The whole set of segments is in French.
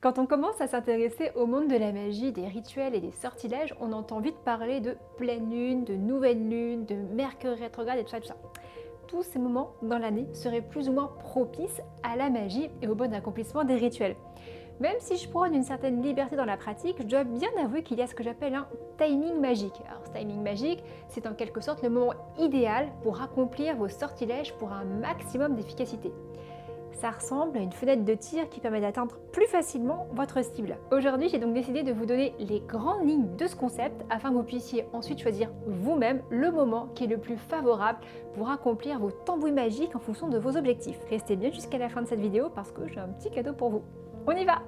Quand on commence à s'intéresser au monde de la magie, des rituels et des sortilèges, on entend vite parler de pleine lune, de nouvelle lune, de Mercure rétrograde et tout ça, tout ça. Tous ces moments dans l'année seraient plus ou moins propices à la magie et au bon accomplissement des rituels. Même si je prône une certaine liberté dans la pratique, je dois bien avouer qu'il y a ce que j'appelle un timing magique. Alors ce timing magique, c'est en quelque sorte le moment idéal pour accomplir vos sortilèges pour un maximum d'efficacité. Ça ressemble à une fenêtre de tir qui permet d'atteindre plus facilement votre cible. Aujourd'hui, j'ai donc décidé de vous donner les grandes lignes de ce concept afin que vous puissiez ensuite choisir vous-même le moment qui est le plus favorable pour accomplir vos tambouilles magiques en fonction de vos objectifs. Restez bien jusqu'à la fin de cette vidéo parce que j'ai un petit cadeau pour vous. On y va!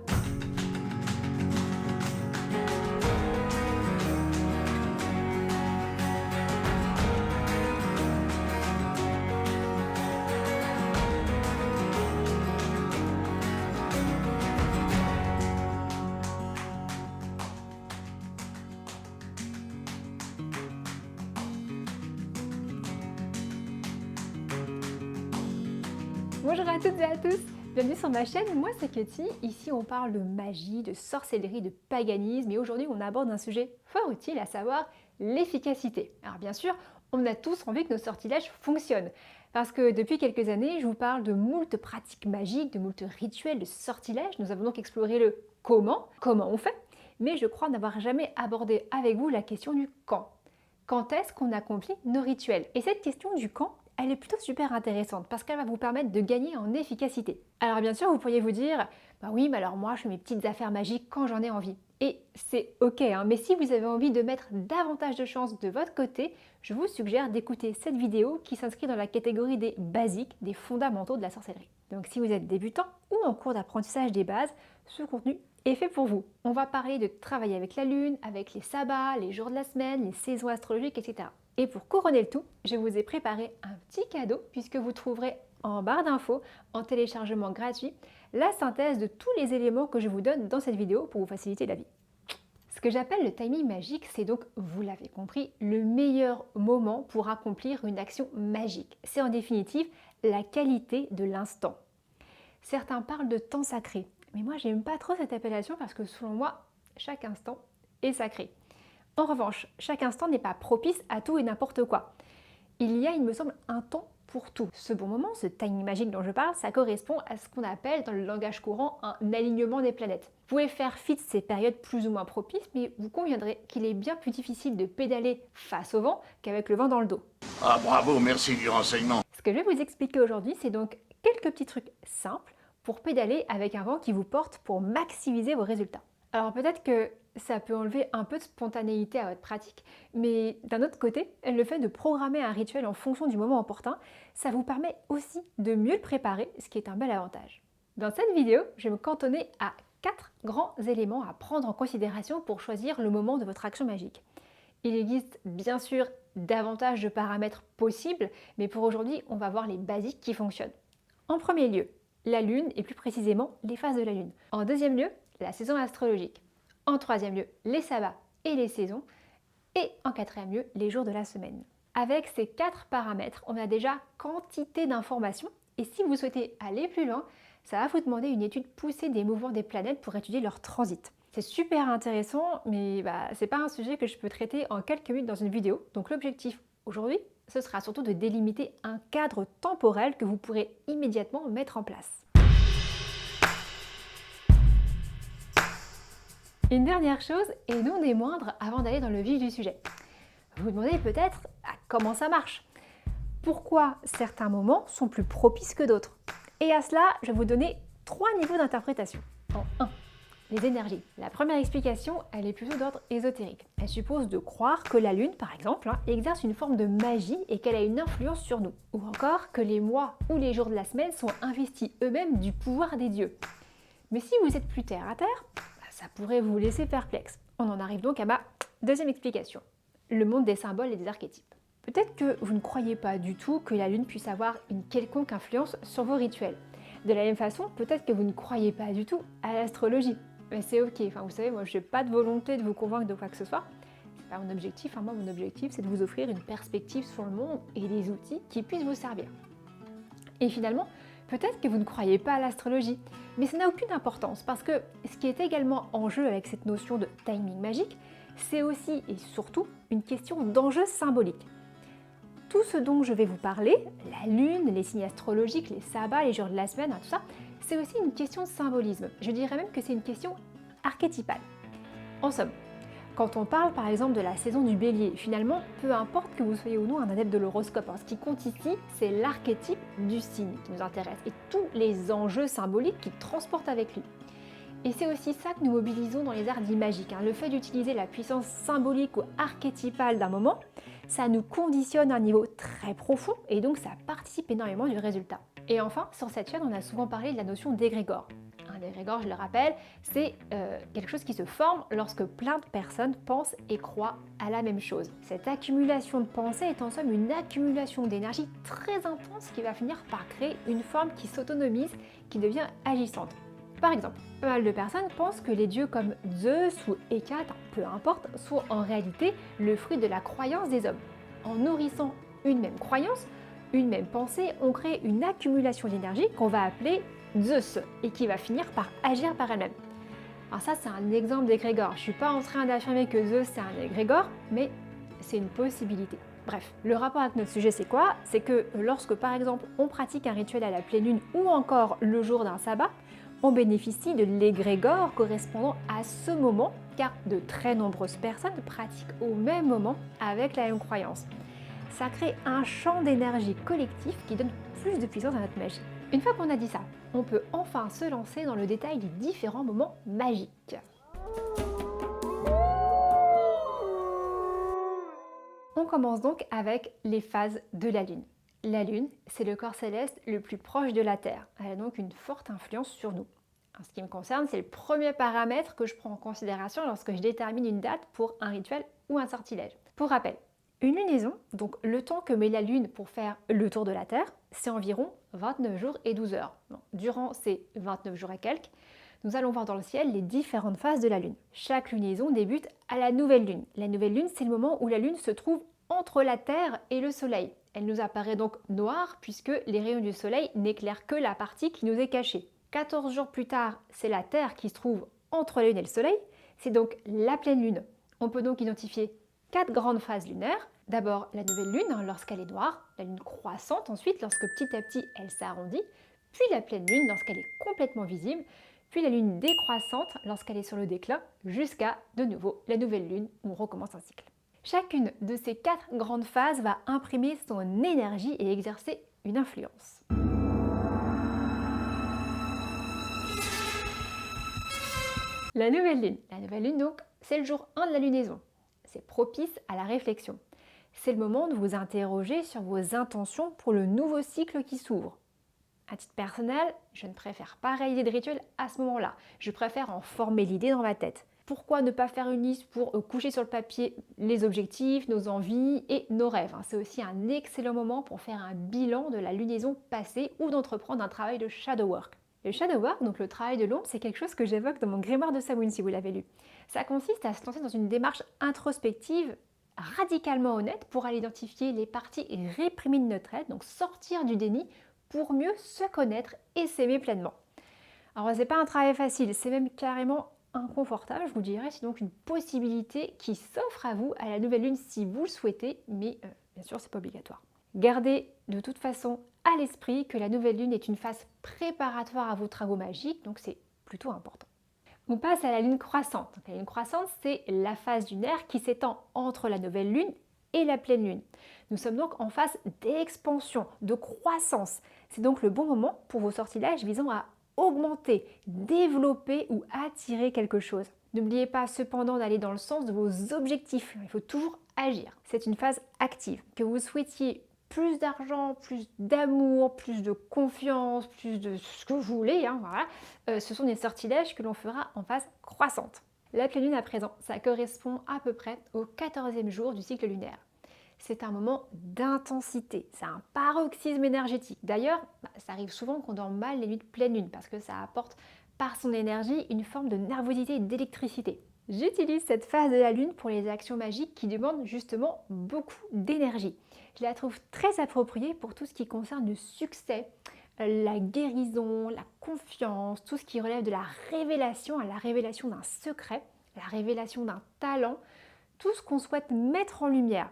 Bonjour à toutes et à tous, bienvenue sur ma chaîne, moi c'est Katie, ici on parle de magie, de sorcellerie, de paganisme et aujourd'hui on aborde un sujet fort utile, à savoir l'efficacité. Alors bien sûr, on a tous envie que nos sortilèges fonctionnent parce que depuis quelques années je vous parle de moult pratiques magiques, de moult rituels, de sortilèges, nous avons donc exploré le comment on fait, mais je crois n'avoir jamais abordé avec vous la question du quand. Quand est-ce qu'on accomplit nos rituels? Et cette question du quand, elle est plutôt super intéressante parce qu'elle va vous permettre de gagner en efficacité. Alors bien sûr, vous pourriez vous dire, bah oui, mais alors moi je fais mes petites affaires magiques quand j'en ai envie. Et c'est ok, hein, mais si vous avez envie de mettre davantage de chances de votre côté, je vous suggère d'écouter cette vidéo qui s'inscrit dans la catégorie des basiques, des fondamentaux de la sorcellerie. Donc si vous êtes débutant ou en cours d'apprentissage des bases, ce contenu est fait pour vous. On va parler de travailler avec la lune, avec les sabbats, les jours de la semaine, les saisons astrologiques, etc. Et pour couronner le tout, je vous ai préparé un petit cadeau puisque vous trouverez en barre d'infos, en téléchargement gratuit, la synthèse de tous les éléments que je vous donne dans cette vidéo pour vous faciliter la vie. Ce que j'appelle le timing magique, c'est donc, vous l'avez compris, le meilleur moment pour accomplir une action magique. C'est en définitive la qualité de l'instant. Certains parlent de temps sacré, mais moi j'aime pas trop cette appellation parce que selon moi, chaque instant est sacré. En revanche, chaque instant n'est pas propice à tout et n'importe quoi. Il y a, il me semble, un temps pour tout. Ce bon moment, ce timing magique dont je parle, ça correspond à ce qu'on appelle dans le langage courant un alignement des planètes. Vous pouvez faire fi de ces périodes plus ou moins propices, mais vous conviendrez qu'il est bien plus difficile de pédaler face au vent qu'avec le vent dans le dos. Ah bravo, merci du renseignement. Ce que je vais vous expliquer aujourd'hui, c'est donc quelques petits trucs simples pour pédaler avec un vent qui vous porte pour maximiser vos résultats. Alors peut-être que ça peut enlever un peu de spontanéité à votre pratique, mais d'un autre côté, le fait de programmer un rituel en fonction du moment opportun, ça vous permet aussi de mieux le préparer, ce qui est un bel avantage. Dans cette vidéo, je vais me cantonner à 4 grands éléments à prendre en considération pour choisir le moment de votre action magique. Il existe bien sûr davantage de paramètres possibles, mais pour aujourd'hui, on va voir les basiques qui fonctionnent. En premier lieu, la Lune et plus précisément les phases de la Lune. En deuxième lieu, la saison astrologique. En troisième lieu, les sabbats et les saisons. Et en quatrième lieu, les jours de la semaine. Avec ces 4 paramètres, on a déjà quantité d'informations et si vous souhaitez aller plus loin, ça va vous demander une étude poussée des mouvements des planètes pour étudier leur transit. C'est super intéressant, mais c'est pas un sujet que je peux traiter en quelques minutes dans une vidéo. Donc l'objectif aujourd'hui, ce sera surtout de délimiter un cadre temporel que vous pourrez immédiatement mettre en place. Une dernière chose, et non des moindres, avant d'aller dans le vif du sujet. Vous vous demandez peut-être comment ça marche. Pourquoi certains moments sont plus propices que d'autres? Et à cela, je vais vous donner 3 niveaux d'interprétation. En 1, les énergies. La première explication, elle est plutôt d'ordre ésotérique. Elle suppose de croire que la Lune, par exemple, exerce une forme de magie et qu'elle a une influence sur nous. Ou encore que les mois ou les jours de la semaine sont investis eux-mêmes du pouvoir des dieux. Mais si vous êtes plus terre à terre, ça pourrait vous laisser perplexe. On en arrive donc à ma deuxième explication. Le monde des symboles et des archétypes. Peut-être que vous ne croyez pas du tout que la Lune puisse avoir une quelconque influence sur vos rituels. De la même façon, peut-être que vous ne croyez pas du tout à l'astrologie. Mais c'est ok, vous savez, moi je n'ai pas de volonté de vous convaincre de quoi que ce soit. C'est pas mon objectif, moi mon objectif c'est de vous offrir une perspective sur le monde et des outils qui puissent vous servir. Et finalement, Peut-être que vous ne croyez pas à l'astrologie, mais ça n'a aucune importance parce que ce qui est également en jeu avec cette notion de timing magique, c'est aussi et surtout une question d'enjeu symbolique. Tout ce dont je vais vous parler, la lune, les signes astrologiques, les sabbats, les jours de la semaine, tout ça, c'est aussi une question de symbolisme. Je dirais même que c'est une question archétypale. En somme, quand on parle par exemple de la saison du bélier, finalement, peu importe que vous soyez ou non un adepte de l'horoscope, ce qui compte ici, c'est l'archétype du signe qui nous intéresse et tous les enjeux symboliques qu'il transporte avec lui. Et c'est aussi ça que nous mobilisons dans les arts dits magiques. Le fait d'utiliser la puissance symbolique ou archétypale d'un moment, ça nous conditionne à un niveau très profond et donc ça participe énormément du résultat. Et enfin, sur cette chaîne, on a souvent parlé de la notion d'égrégore. Un égrégore, je le rappelle, c'est quelque chose qui se forme lorsque plein de personnes pensent et croient à la même chose. Cette accumulation de pensées est en somme une accumulation d'énergie très intense qui va finir par créer une forme qui s'autonomise, qui devient agissante. Par exemple, pas mal de personnes pensent que les dieux comme Zeus ou Hécate, peu importe, sont en réalité le fruit de la croyance des hommes. En nourrissant une même croyance, une même pensée, on crée une accumulation d'énergie qu'on va appeler Zeus et qui va finir par agir par elle-même. Alors ça, c'est un exemple d'égrégore. Je ne suis pas en train d'affirmer que Zeus c'est un égrégore, mais c'est une possibilité. Bref, le rapport avec notre sujet, c'est quoi? C'est que lorsque, par exemple, on pratique un rituel à la pleine lune ou encore le jour d'un sabbat, on bénéficie de l'égrégore correspondant à ce moment, car de très nombreuses personnes pratiquent au même moment avec la même croyance. Ça crée un champ d'énergie collectif qui donne plus de puissance à notre magie. Une fois qu'on a dit ça, on peut enfin se lancer dans le détail des différents moments magiques. On commence donc avec les phases de la Lune. La Lune, c'est le corps céleste le plus proche de la Terre. Elle a donc une forte influence sur nous. En ce qui me concerne, c'est le premier paramètre que je prends en considération lorsque je détermine une date pour un rituel ou un sortilège. Pour rappel, une lunaison, donc le temps que met la Lune pour faire le tour de la Terre, c'est environ 29 jours et 12 heures. Durant ces 29 jours et quelques, nous allons voir dans le ciel les différentes phases de la Lune. Chaque lunaison débute à la nouvelle Lune. La nouvelle Lune, c'est le moment où la Lune se trouve entre la Terre et le Soleil. Elle nous apparaît donc noire puisque les rayons du Soleil n'éclairent que la partie qui nous est cachée. 14 jours plus tard, c'est la Terre qui se trouve entre la Lune et le Soleil. C'est donc la pleine Lune. On peut donc identifier 4 grandes phases lunaires. D'abord la nouvelle Lune lorsqu'elle est noire, la Lune croissante ensuite lorsque petit à petit elle s'arrondit, puis la pleine Lune lorsqu'elle est complètement visible, puis la Lune décroissante lorsqu'elle est sur le déclin, jusqu'à de nouveau la nouvelle Lune où on recommence un cycle. Chacune de ces 4 grandes phases va imprimer son énergie et exercer une influence. La nouvelle lune donc, c'est le jour 1 de la lunaison. C'est propice à la réflexion. C'est le moment de vous interroger sur vos intentions pour le nouveau cycle qui s'ouvre. À titre personnel, je ne préfère pas réaliser de rituel à ce moment-là. Je préfère en former l'idée dans ma tête. Pourquoi ne pas faire une liste pour coucher sur le papier les objectifs, nos envies et nos rêves? C'est aussi un excellent moment pour faire un bilan de la lunaison passée ou d'entreprendre un travail de shadow work. Le shadow work, donc le travail de l'ombre, c'est quelque chose que j'évoque dans mon grimoire de Samhain si vous l'avez lu. Ça consiste à se lancer dans une démarche introspective radicalement honnête pour aller identifier les parties réprimées de notre être, donc sortir du déni pour mieux se connaître et s'aimer pleinement. Alors c'est pas un travail facile, c'est même carrément inconfortable, je vous dirais, c'est donc une possibilité qui s'offre à vous à la nouvelle lune si vous le souhaitez, mais bien sûr c'est pas obligatoire. Gardez de toute façon à l'esprit que la nouvelle lune est une phase préparatoire à vos travaux magiques, donc c'est plutôt important. On passe à la lune croissante. Donc, la lune croissante, c'est la phase lunaire qui s'étend entre la nouvelle lune et la pleine lune. Nous sommes donc en phase d'expansion, de croissance. C'est donc le bon moment pour vos sortilèges visant à augmenter, développer ou attirer quelque chose. N'oubliez pas cependant d'aller dans le sens de vos objectifs. Il faut toujours agir. C'est une phase active. Que vous souhaitiez plus d'argent, plus d'amour, plus de confiance, plus de ce que vous voulez, voilà. Ce sont des sortilèges que l'on fera en phase croissante. La pleine lune à présent, ça correspond à peu près au 14e jour du cycle lunaire. C'est un moment d'intensité, c'est un paroxysme énergétique. D'ailleurs, ça arrive souvent qu'on dorme mal les nuits de pleine lune parce que ça apporte par son énergie une forme de nervosité et d'électricité. J'utilise cette phase de la lune pour les actions magiques qui demandent justement beaucoup d'énergie. Je la trouve très appropriée pour tout ce qui concerne le succès, la guérison, la confiance, tout ce qui relève de la révélation d'un secret, la révélation d'un talent, tout ce qu'on souhaite mettre en lumière.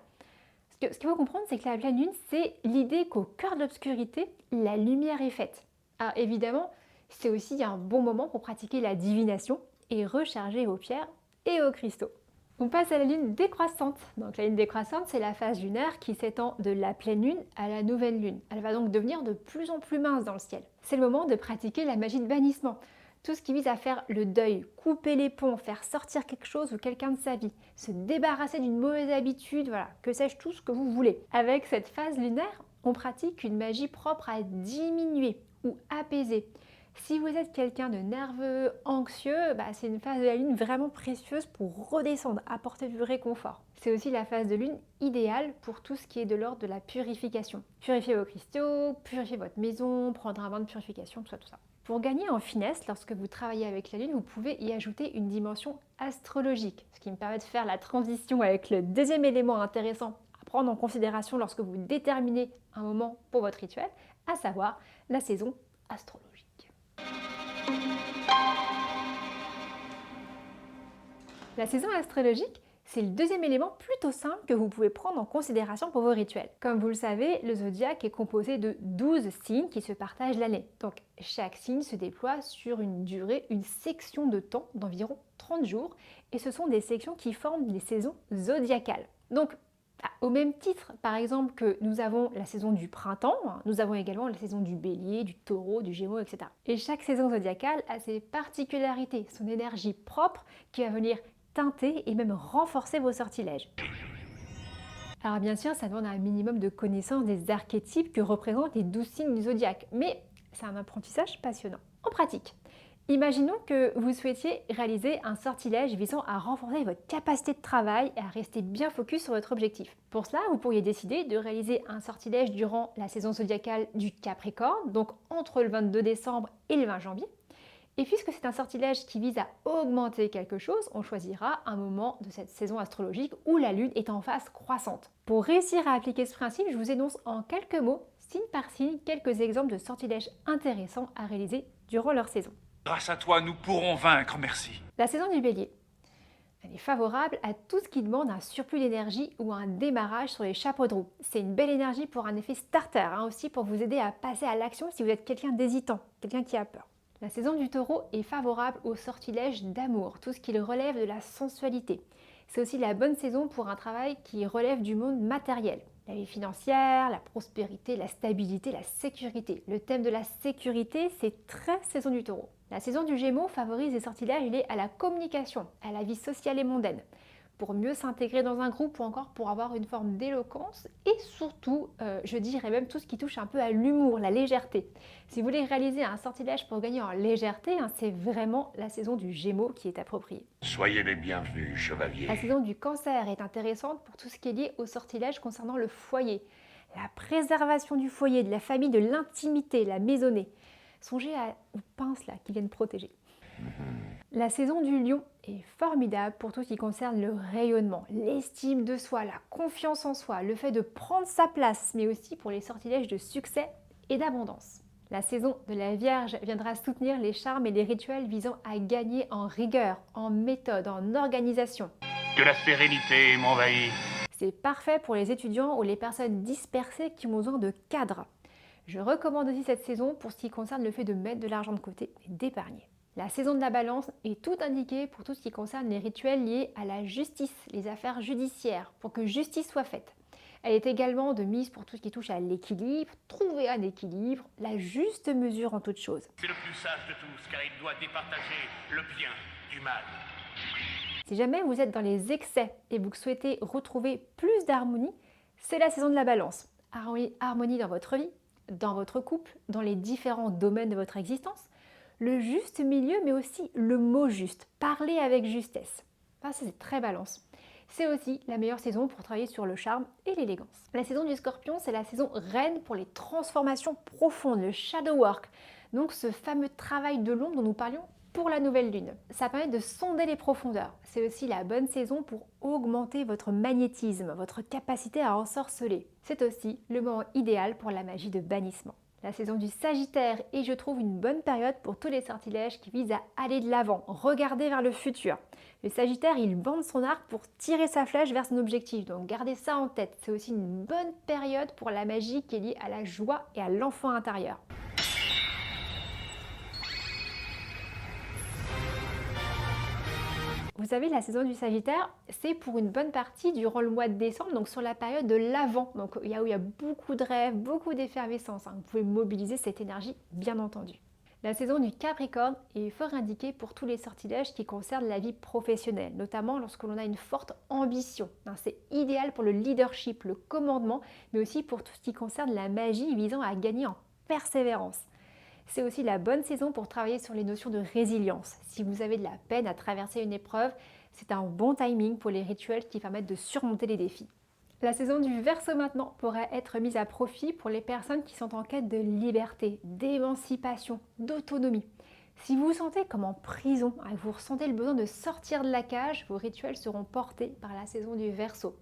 Ce qu'il faut comprendre, c'est que la pleine lune, c'est l'idée qu'au cœur de l'obscurité, la lumière est faite. Alors évidemment, c'est aussi un bon moment pour pratiquer la divination et recharger vos pierres et vos cristaux. On passe à la lune décroissante. Donc la lune décroissante, c'est la phase lunaire qui s'étend de la pleine lune à la nouvelle lune. Elle va donc devenir de plus en plus mince dans le ciel. C'est le moment de pratiquer la magie de bannissement. Tout ce qui vise à faire le deuil, couper les ponts, faire sortir quelque chose ou quelqu'un de sa vie, se débarrasser d'une mauvaise habitude, voilà, que sais-je, tout ce que vous voulez. Avec cette phase lunaire, on pratique une magie propre à diminuer ou apaiser. Si vous êtes quelqu'un de nerveux, anxieux, c'est une phase de la lune vraiment précieuse pour redescendre, apporter du réconfort. C'est aussi la phase de lune idéale pour tout ce qui est de l'ordre de la purification. Purifier vos cristaux, purifier votre maison, prendre un bain de purification, tout ça, tout ça. Pour gagner en finesse, lorsque vous travaillez avec la lune, vous pouvez y ajouter une dimension astrologique, ce qui me permet de faire la transition avec le deuxième élément intéressant à prendre en considération lorsque vous déterminez un moment pour votre rituel, à savoir la saison astrologique. La saison astrologique, c'est le deuxième élément plutôt simple que vous pouvez prendre en considération pour vos rituels. Comme vous le savez, le zodiaque est composé de 12 signes qui se partagent l'année. Donc chaque signe se déploie sur une durée, une section de temps d'environ 30 jours et ce sont des sections qui forment des saisons zodiacales. Donc au même titre, par exemple, que nous avons la saison du printemps, nous avons également la saison du bélier, du taureau, du gémeaux, etc. Et chaque saison zodiacale a ses particularités, son énergie propre qui va venir teinter et même renforcer vos sortilèges. Alors bien sûr, ça demande un minimum de connaissance des archétypes que représentent les 12 signes du zodiaque, mais c'est un apprentissage passionnant. En pratique, imaginons que vous souhaitiez réaliser un sortilège visant à renforcer votre capacité de travail et à rester bien focus sur votre objectif. Pour cela, vous pourriez décider de réaliser un sortilège durant la saison zodiacale du Capricorne, donc entre le 22 décembre et le 20 janvier. Et puisque c'est un sortilège qui vise à augmenter quelque chose, on choisira un moment de cette saison astrologique où la lune est en phase croissante. Pour réussir à appliquer ce principe, je vous énonce en quelques mots, signe par signe, quelques exemples de sortilèges intéressants à réaliser durant leur saison. Grâce à toi, nous pourrons vaincre, merci. La saison du bélier. Elle est favorable à tout ce qui demande un surplus d'énergie ou un démarrage sur les chapeaux de roue. C'est une belle énergie pour un effet starter, aussi pour vous aider à passer à l'action si vous êtes quelqu'un d'hésitant, quelqu'un qui a peur. La saison du taureau est favorable au sortilège d'amour, tout ce qui relève de la sensualité. C'est aussi la bonne saison pour un travail qui relève du monde matériel. La vie financière, la prospérité, la stabilité, la sécurité. Le thème de la sécurité, c'est très saison du taureau. La saison du gémeaux favorise les sortilèges liés à la communication, à la vie sociale et mondaine, pour mieux s'intégrer dans un groupe ou encore pour avoir une forme d'éloquence et surtout, je dirais même tout ce qui touche un peu à l'humour, la légèreté. Si vous voulez réaliser un sortilège pour gagner en légèreté, c'est vraiment la saison du Gémeaux qui est appropriée. Soyez les bienvenus, chevalier. La saison du Cancer est intéressante pour tout ce qui est lié au sortilège concernant le foyer. La préservation du foyer, de la famille, de l'intimité, la maisonnée. Songez aux pinces là qui viennent protéger. La saison du Lion est formidable pour tout ce qui concerne le rayonnement, l'estime de soi, la confiance en soi, le fait de prendre sa place, mais aussi pour les sortilèges de succès et d'abondance. La saison de la Vierge viendra soutenir les charmes et les rituels visant à gagner en rigueur, en méthode, en organisation. Que la sérénité m'envahisse. C'est parfait pour les étudiants ou les personnes dispersées qui ont besoin de cadres. Je recommande aussi cette saison pour ce qui concerne le fait de mettre de l'argent de côté et d'épargner. La saison de la balance est tout indiquée pour tout ce qui concerne les rituels liés à la justice, les affaires judiciaires, pour que justice soit faite. Elle est également de mise pour tout ce qui touche à l'équilibre, trouver un équilibre, la juste mesure en toute chose. C'est le plus sage de tous, car il doit départager le bien du mal. Si jamais vous êtes dans les excès et vous souhaitez retrouver plus d'harmonie, c'est la saison de la balance. Harmonie dans votre vie, dans votre couple, dans les différents domaines de votre existence. Le juste milieu, mais aussi le mot juste. Parler avec justesse. Ça, c'est très balance. C'est aussi la meilleure saison pour travailler sur le charme et l'élégance. La saison du Scorpion, c'est la saison reine pour les transformations profondes, le shadow work. Donc ce fameux travail de l'ombre dont nous parlions pour la nouvelle lune. Ça permet de sonder les profondeurs. C'est aussi la bonne saison pour augmenter votre magnétisme, votre capacité à ensorceler. C'est aussi le moment idéal pour la magie de bannissement. La saison du Sagittaire est, je trouve, une bonne période pour tous les sortilèges qui visent à aller de l'avant, regarder vers le futur. Le Sagittaire, il bande son arc pour tirer sa flèche vers son objectif, donc gardez ça en tête. C'est aussi une bonne période pour la magie qui est liée à la joie et à l'enfant intérieur. Vous savez, la saison du Sagittaire, c'est pour une bonne partie durant le mois de décembre, donc sur la période de l'Avent, donc où il y a beaucoup de rêves, beaucoup d'effervescence. Vous pouvez mobiliser cette énergie, bien entendu. La saison du Capricorne est fort indiquée pour tous les sortilèges qui concernent la vie professionnelle, notamment lorsque l'on a une forte ambition. C'est idéal pour le leadership, le commandement, mais aussi pour tout ce qui concerne la magie visant à gagner en persévérance. C'est aussi la bonne saison pour travailler sur les notions de résilience. Si vous avez de la peine à traverser une épreuve, c'est un bon timing pour les rituels qui permettent de surmonter les défis. La saison du Verseau maintenant pourrait être mise à profit pour les personnes qui sont en quête de liberté, d'émancipation, d'autonomie. Si vous vous sentez comme en prison, que vous ressentez le besoin de sortir de la cage, vos rituels seront portés par la saison du Verseau.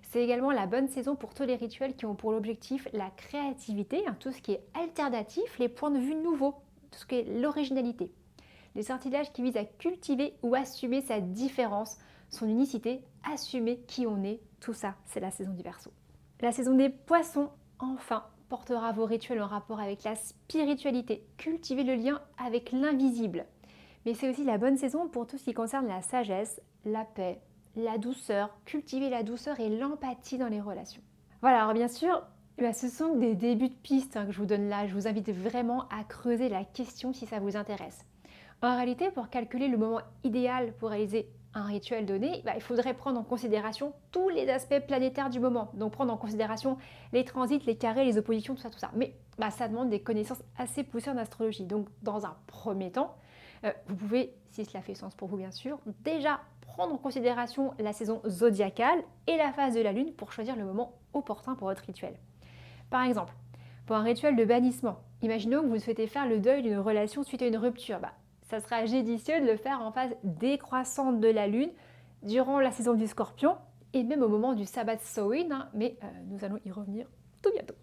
C'est également la bonne saison pour tous les rituels qui ont pour l'objectif la créativité, tout ce qui est alternatif, les points de vue nouveaux, tout ce qui est l'originalité. Les sortilèges qui visent à cultiver ou assumer sa différence, son unicité, assumer qui on est, tout ça, c'est la saison du Verseau. La saison des Poissons, enfin, portera vos rituels en rapport avec la spiritualité, cultiver le lien avec l'invisible. Mais c'est aussi la bonne saison pour tout ce qui concerne la sagesse, la paix, la douceur, cultiver la douceur et l'empathie dans les relations. Voilà, alors bien sûr, ce sont des débuts de piste que je vous donne là. Je vous invite vraiment à creuser la question si ça vous intéresse. En réalité, pour calculer le moment idéal pour réaliser un rituel donné, il faudrait prendre en considération tous les aspects planétaires du moment. Donc prendre en considération les transits, les carrés, les oppositions, tout ça. Mais ça demande des connaissances assez poussées en astrologie. Donc dans un premier temps, vous pouvez, si cela fait sens pour vous bien sûr, déjà prendre en considération la saison zodiacale et la phase de la lune pour choisir le moment opportun pour votre rituel. Par exemple, pour un rituel de bannissement, imaginons que vous souhaitez faire le deuil d'une relation suite à une rupture. Ça sera judicieux de le faire en phase décroissante de la lune durant la saison du Scorpion et même au moment du Sabbath Samhain, mais nous allons y revenir tout bientôt.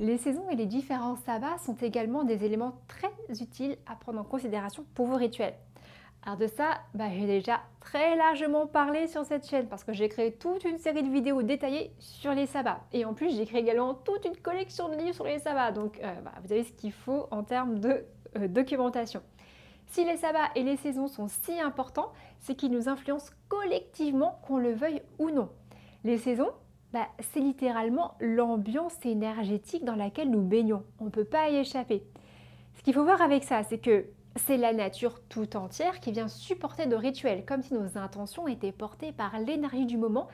Les saisons et les différents sabbats sont également des éléments très utiles à prendre en considération pour vos rituels. Alors de ça, j'ai déjà très largement parlé sur cette chaîne parce que j'ai créé toute une série de vidéos détaillées sur les sabbats. Et en plus, j'ai créé également toute une collection de livres sur les sabbats. Donc vous avez ce qu'il faut en termes de documentation. Si les sabbats et les saisons sont si importants, c'est qu'ils nous influencent collectivement, qu'on le veuille ou non. Les saisons, c'est littéralement l'ambiance énergétique dans laquelle nous baignons. On ne peut pas y échapper. Ce qu'il faut voir avec ça, c'est que c'est la nature tout entière qui vient supporter nos rituels, comme si nos intentions étaient portées par l'énergie du moment,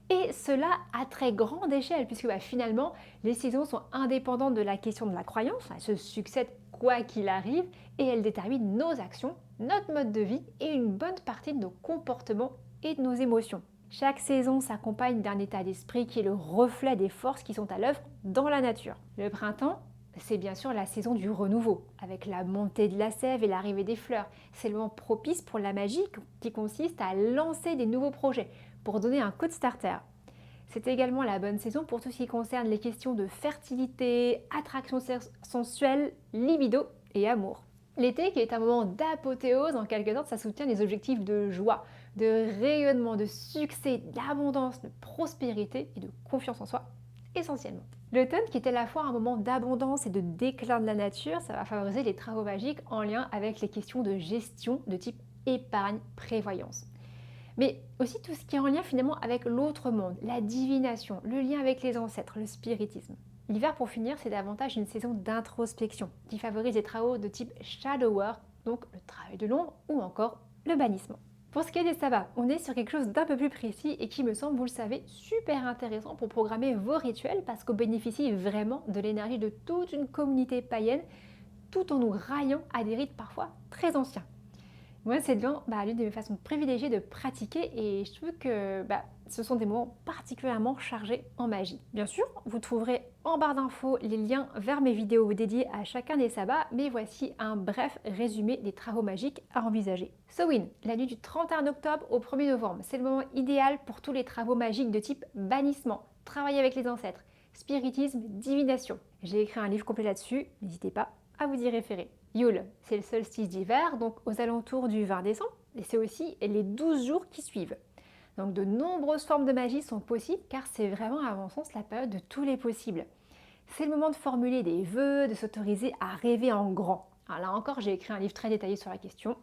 et cela à très grande échelle, puisque finalement, les saisons sont indépendantes de la question de la croyance, elles se succèdent quoi qu'il arrive, et elles déterminent nos actions, notre mode de vie et une bonne partie de nos comportements et de nos émotions. Chaque saison s'accompagne d'un état d'esprit qui est le reflet des forces qui sont à l'œuvre dans la nature. Le printemps, c'est bien sûr la saison du renouveau, avec la montée de la sève et l'arrivée des fleurs. C'est le moment propice pour la magie qui consiste à lancer des nouveaux projets pour donner un coup de starter. C'est également la bonne saison pour tout ce qui concerne les questions de fertilité, attraction sensuelle, libido et amour. L'été qui est un moment d'apothéose, en quelque sorte, ça soutient les objectifs de joie, de rayonnement, de succès, d'abondance, de prospérité et de confiance en soi, essentiellement. L'automne, qui est à la fois un moment d'abondance et de déclin de la nature, ça va favoriser les travaux magiques en lien avec les questions de gestion de type épargne, prévoyance. Mais aussi tout ce qui est en lien finalement avec l'autre monde, la divination, le lien avec les ancêtres, le spiritisme. L'hiver, pour finir, c'est davantage une saison d'introspection qui favorise les travaux de type shadow work, donc le travail de l'ombre ou encore le bannissement. Pour ce qui est des sabbats, on est sur quelque chose d'un peu plus précis et qui me semble, vous le savez, super intéressant pour programmer vos rituels parce qu'on bénéficie vraiment de l'énergie de toute une communauté païenne tout en nous ralliant à des rites parfois très anciens. Moi, c'est l'une de mes façons privilégiées de pratiquer et je trouve que ce sont des moments particulièrement chargés en magie. Bien sûr, vous trouverez en barre d'infos les liens vers mes vidéos dédiées à chacun des sabbats, mais voici un bref résumé des travaux magiques à envisager. Samhain, la nuit du 31 octobre au 1er novembre, c'est le moment idéal pour tous les travaux magiques de type bannissement, travailler avec les ancêtres, spiritisme, divination. J'ai écrit un livre complet là-dessus, n'hésitez pas à vous y référer. Yule, c'est le solstice d'hiver, donc aux alentours du 20 décembre, et c'est aussi les 12 jours qui suivent. Donc de nombreuses formes de magie sont possibles car c'est vraiment à mon sens la période de tous les possibles. C'est le moment de formuler des vœux, de s'autoriser à rêver en grand. Alors là encore, j'ai écrit un livre très détaillé sur la question,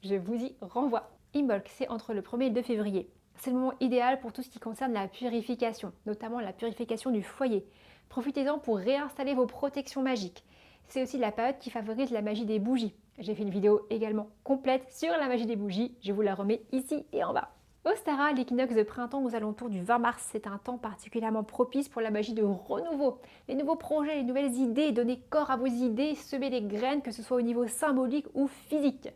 je vous y renvoie. Imbolc, c'est entre le 1er et le 2 février. C'est le moment idéal pour tout ce qui concerne la purification, notamment la purification du foyer. Profitez-en pour réinstaller vos protections magiques. C'est aussi la période qui favorise la magie des bougies. J'ai fait une vidéo également complète sur la magie des bougies, je vous la remets ici et en bas. Ostara, l'équinoxe de printemps aux alentours du 20 mars, c'est un temps particulièrement propice pour la magie de renouveau. Les nouveaux projets, les nouvelles idées, donner corps à vos idées, semer les graines, que ce soit au niveau symbolique ou physique.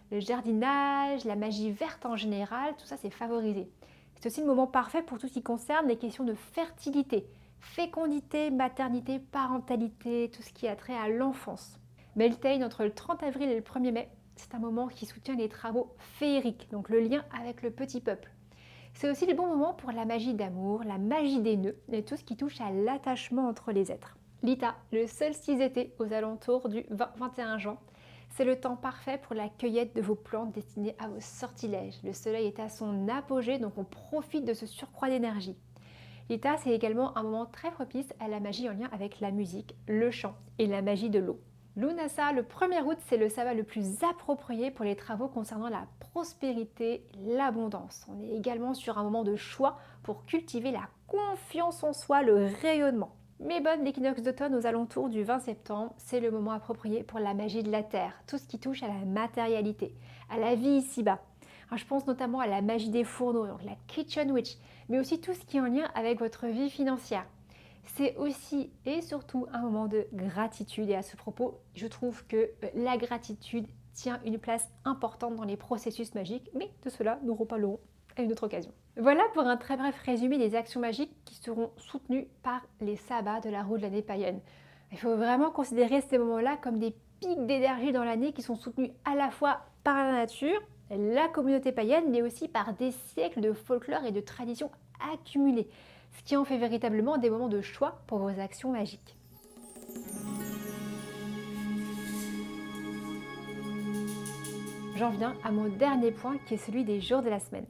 Le jardinage, la magie verte en général, tout ça c'est favorisé. C'est aussi le moment parfait pour tout ce qui concerne les questions de fertilité, fécondité, maternité, parentalité, tout ce qui a trait à l'enfance. Beltane, entre le 30 avril et le 1er mai, c'est un moment qui soutient les travaux féeriques, donc le lien avec le petit peuple. C'est aussi le bon moment pour la magie d'amour, la magie des nœuds et tout ce qui touche à l'attachement entre les êtres. Lita, le solstice d'été aux alentours du 20-21 juin, c'est le temps parfait pour la cueillette de vos plantes destinées à vos sortilèges. Le soleil est à son apogée, donc on profite de ce surcroît d'énergie. Lita, c'est également un moment très propice à la magie en lien avec la musique, le chant et la magie de l'eau. Lunasa, le 1er août, c'est le sabbat le plus approprié pour les travaux concernant la prospérité, l'abondance. On est également sur un moment de choix pour cultiver la confiance en soi, le rayonnement. Mais bonne, l'équinoxe d'automne aux alentours du 20 septembre, c'est le moment approprié pour la magie de la terre, tout ce qui touche à la matérialité, à la vie ici-bas. Alors, je pense notamment à la magie des fourneaux, donc la Kitchen Witch, mais aussi tout ce qui est en lien avec votre vie financière. C'est aussi et surtout un moment de gratitude et à ce propos, je trouve que la gratitude tient une place importante dans les processus magiques, mais de cela, nous reparlerons à une autre occasion. Voilà pour un très bref résumé des actions magiques qui seront soutenues par les sabbats de la roue de l'année païenne. Il faut vraiment considérer ces moments-là comme des pics d'énergie dans l'année qui sont soutenus à la fois par la nature, la communauté païenne, mais aussi par des siècles de folklore et de traditions accumulées, ce qui en fait véritablement des moments de choix pour vos actions magiques. J'en viens à mon dernier point qui est celui des jours de la semaine.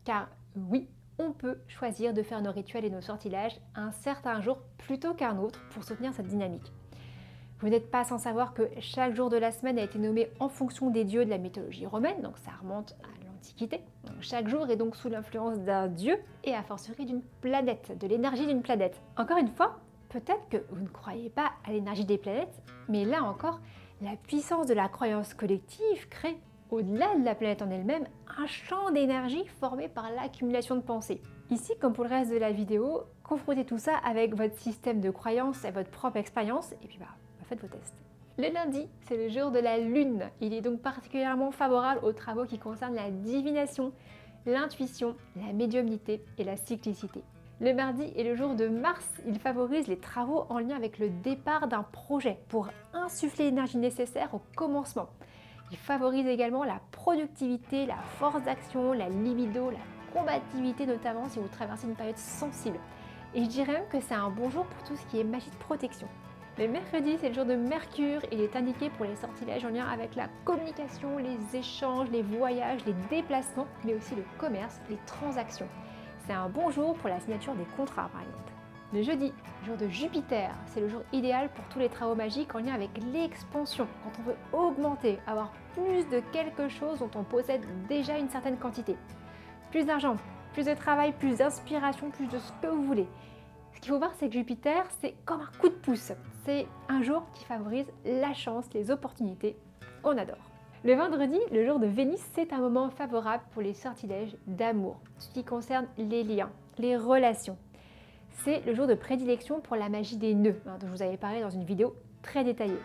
Car oui, on peut choisir de faire nos rituels et nos sortilèges un certain jour plutôt qu'un autre pour soutenir cette dynamique. Vous n'êtes pas sans savoir que chaque jour de la semaine a été nommé en fonction des dieux de la mythologie romaine, donc ça remonte à l'Antiquité. Chaque jour est donc sous l'influence d'un dieu et a fortiori d'une planète, de l'énergie d'une planète. Encore une fois, peut-être que vous ne croyez pas à l'énergie des planètes, mais là encore, la puissance de la croyance collective crée, au-delà de la planète en elle-même, un champ d'énergie formé par l'accumulation de pensées. Ici, comme pour le reste de la vidéo, confrontez tout ça avec votre système de croyance et votre propre expérience, et puis faites vos tests. Le lundi, c'est le jour de la lune. Il est donc particulièrement favorable aux travaux qui concernent la divination, l'intuition, la médiumnité et la cyclicité. Le mardi est le jour de Mars. Il favorise les travaux en lien avec le départ d'un projet pour insuffler l'énergie nécessaire au commencement. Il favorise également la productivité, la force d'action, la libido, la combativité, notamment si vous traversez une période sensible. Et je dirais même que c'est un bon jour pour tout ce qui est magie de protection. Le mercredi, c'est le jour de Mercure. Il est indiqué pour les sortilèges en lien avec la communication, les échanges, les voyages, les déplacements, mais aussi le commerce, les transactions. C'est un bon jour pour la signature des contrats, par exemple. Le jeudi, jour de Jupiter, c'est le jour idéal pour tous les travaux magiques en lien avec l'expansion, quand on veut augmenter, avoir plus de quelque chose dont on possède déjà une certaine quantité. Plus d'argent, plus de travail, plus d'inspiration, plus de ce que vous voulez. Ce qu'il faut voir, c'est que Jupiter, c'est comme un coup de pouce. C'est un jour qui favorise la chance, les opportunités. On adore. Le vendredi, le jour de Vénus, c'est un moment favorable pour les sortilèges d'amour, ce qui concerne les liens, les relations. C'est le jour de prédilection pour la magie des nœuds, dont je vous avais parlé dans une vidéo très détaillée.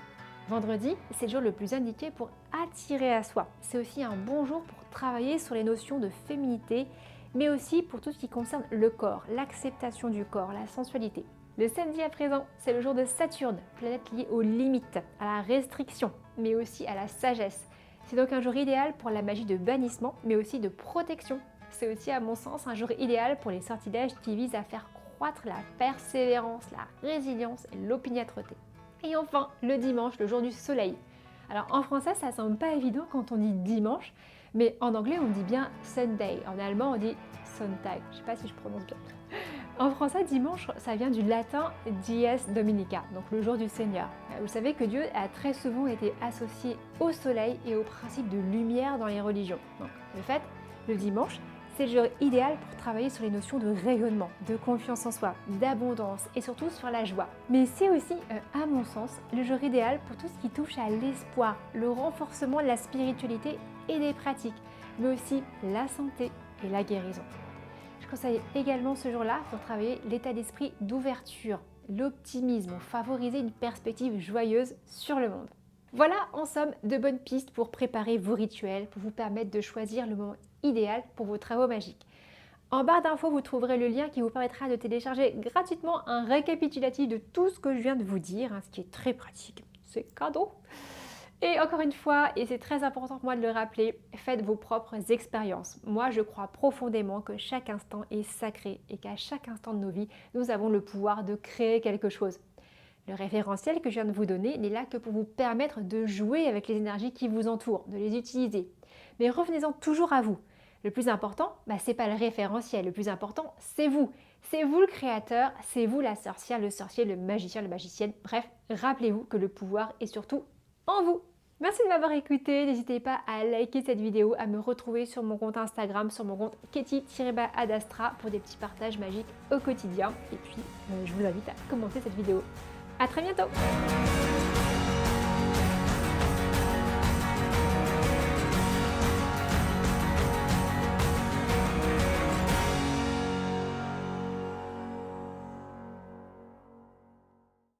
Vendredi, c'est le jour le plus indiqué pour attirer à soi. C'est aussi un bon jour pour travailler sur les notions de féminité, mais aussi pour tout ce qui concerne le corps, l'acceptation du corps, la sensualité. Le samedi à présent, c'est le jour de Saturne, planète liée aux limites, à la restriction, mais aussi à la sagesse. C'est donc un jour idéal pour la magie de bannissement, mais aussi de protection. C'est aussi, à mon sens, un jour idéal pour les sortilèges qui visent à faire accroître la persévérance, la résilience et l'opiniâtreté. Et enfin, le dimanche, le jour du soleil. Alors en français, ça semble pas évident quand on dit dimanche, mais en anglais, on dit bien Sunday. En allemand, on dit Sonntag. Je sais pas si je prononce bien. En français, dimanche, ça vient du latin Dies Dominica, donc le jour du Seigneur. Vous savez que Dieu a très souvent été associé au soleil et au principe de lumière dans les religions. Donc, de fait, le dimanche, c'est le jour idéal pour travailler sur les notions de rayonnement, de confiance en soi, d'abondance et surtout sur la joie. Mais c'est aussi, à mon sens, le jour idéal pour tout ce qui touche à l'espoir, le renforcement de la spiritualité et des pratiques, mais aussi la santé et la guérison. Je conseille également ce jour-là pour travailler l'état d'esprit d'ouverture, l'optimisme, favoriser une perspective joyeuse sur le monde. Voilà en somme de bonnes pistes pour préparer vos rituels, pour vous permettre de choisir le moment idéal pour vos travaux magiques. En barre d'infos, vous trouverez le lien qui vous permettra de télécharger gratuitement un récapitulatif de tout ce que je viens de vous dire, ce qui est très pratique, c'est cadeau. Et encore une fois, et c'est très important pour moi de le rappeler, faites vos propres expériences. Moi, je crois profondément que chaque instant est sacré et qu'à chaque instant de nos vies, nous avons le pouvoir de créer quelque chose. Le référentiel que je viens de vous donner n'est là que pour vous permettre de jouer avec les énergies qui vous entourent, de les utiliser. Mais revenez-en toujours à vous. Le plus important, c'est pas le référentiel, le plus important, c'est vous. C'est vous le créateur, c'est vous la sorcière, le sorcier, le magicien, la magicienne. Bref, rappelez-vous que le pouvoir est surtout en vous. Merci de m'avoir écouté, n'hésitez pas à liker cette vidéo, à me retrouver sur mon compte Instagram, sur mon compte Ketty-Adastra pour des petits partages magiques au quotidien. Et puis, je vous invite à commenter cette vidéo. À très bientôt!